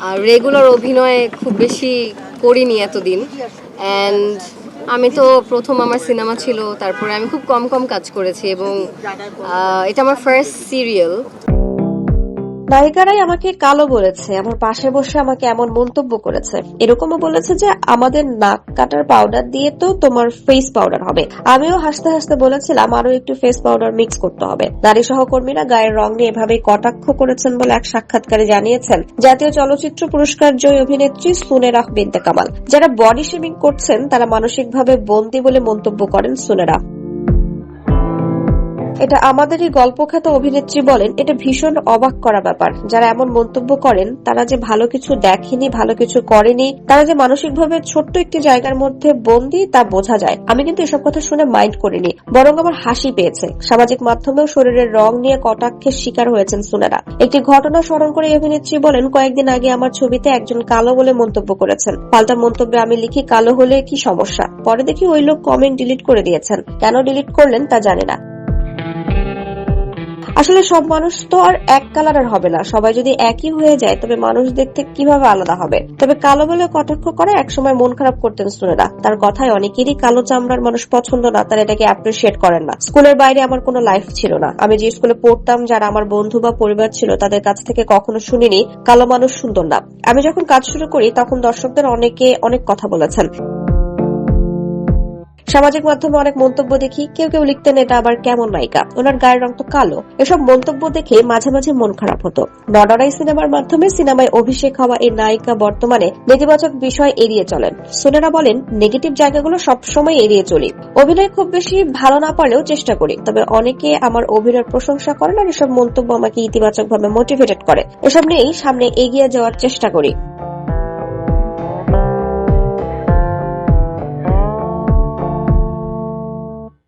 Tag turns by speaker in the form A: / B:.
A: Regular অভিনয় খুব বেশি করিনি এতদিন অ্যান্ড আমি তো প্রথম আমার সিনেমা ছিল, তারপরে আমি খুব কম কম কাজ করেছি এবং এটা আমার ফার্স্ট সিরিয়াল।
B: নায়িকারাই আমাকে কালো বলেছে, আমার পাশে বসে আমাকে এমন মন্তব্য করেছে, এরকমও বলেছে যে আমাদের নাক কাটার পাউডার দিয়ে তো তোমার ফেস পাউডার হবে। আমিও হাসতে হাসতে বলেছিলাম আরো একটু ফেস পাউডার মিক্স করতে হবে। নারী সহকর্মীরা গায়ের রং নিয়ে এভাবেই কটাক্ষ করেছেন বলে এক সাক্ষাৎকারে জানিয়েছেন জাতীয় চলচ্চিত্র পুরস্কার জয়ী অভিনেত্রী সুনেরা বিনতে কামাল। যারা বডি শেমিং করছেন তারা মানসিকভাবে বন্দী বলে মন্তব্য করেন সুনেরা। এটা আমাদেরই গল্পখ্যাত অভিনেত্রী বলেন, এটা ভীষণ অবাক করা ব্যাপার। যারা এমন মন্তব্য করেন তারা যে ভালো কিছু দেখেনি, ভালো কিছু করেনি, তারা যে মানসিকভাবে ছোট্ট একটি জায়গার মধ্যে বন্দী তা বোঝা যায়। আমি কিন্তু এসব কথা শুনে মাইন্ড করিনি, বরং আমার হাসি পেয়েছে। সামাজিক মাধ্যমেও শরীরের রং নিয়ে কটাক্ষের শিকার হয়েছেন সুনেরা। একটি ঘটনা স্মরণ করে অভিনেত্রী বলেন, কয়েকদিন আগে আমার ছবিতে একজন কালো বলে মন্তব্য করেছেন। পাল্টা মন্তব্যে আমি লিখি কালো হলে কি সমস্যা, পরে দেখি ওই লোক কমেন্ট ডিলিট করে দিয়েছেন। কেন ডিলিট করলেন তা জানি না। আসলে সব মানুষ তো আর এক কালারের হবে না। সবাই যদি একই হয়ে যায় তবে মানুষ দেখতে কিভাবে আলাদা হবে। তবে কালো বলে কটাক্ষ করে একসময় মন খারাপ করতেন সুনেরা। তার কথায় অনেকেরই কালো চামড়ার মানুষ পছন্দ না, তারা এটাকে অ্যাপ্রিসিয়েট করেন না। স্কুলের বাইরে আমার কোনো লাইফ ছিল না। আমি যে স্কুলে পড়তাম, যারা আমার বন্ধু বা পরিবার ছিল, তাদের কাছ থেকে কখনো শুনিনি কালো মানুষ সুন্দর না। আমি যখন কাজ শুরু করি তখন দর্শকদের অনেকে অনেক কথা বলেছেন। সামাজিক মাধ্যমে অনেক মন্তব্য দেখি, কেউ কেউ লিখতেন এটা আবার কেমন নায়িকা, ওনার গায়ের রং তো কালো। এসব মন্তব্য দেখে মাঝে মাঝে মন খারাপ হতো। নডরাই সিনেমার মাধ্যমে সিনেমায় অভিষেক হওয়া এই নায়িকা বর্তমানে নেতিবাচক বিষয় এড়িয়ে চলেন। সুনেরা বলেন, নেগেটিভ জায়গাগুলো সবসময় এড়িয়ে চলি। অভিনয় খুব বেশি ভালো না পারলেও চেষ্টা করি। তবে অনেকে আমার অভিনয়ের প্রশংসা করেন আর এসব মন্তব্য আমাকে ইতিবাচক ভাবে মোটিভেটেড করে। এসব নিয়েই সামনে এগিয়ে যাওয়ার চেষ্টা করি।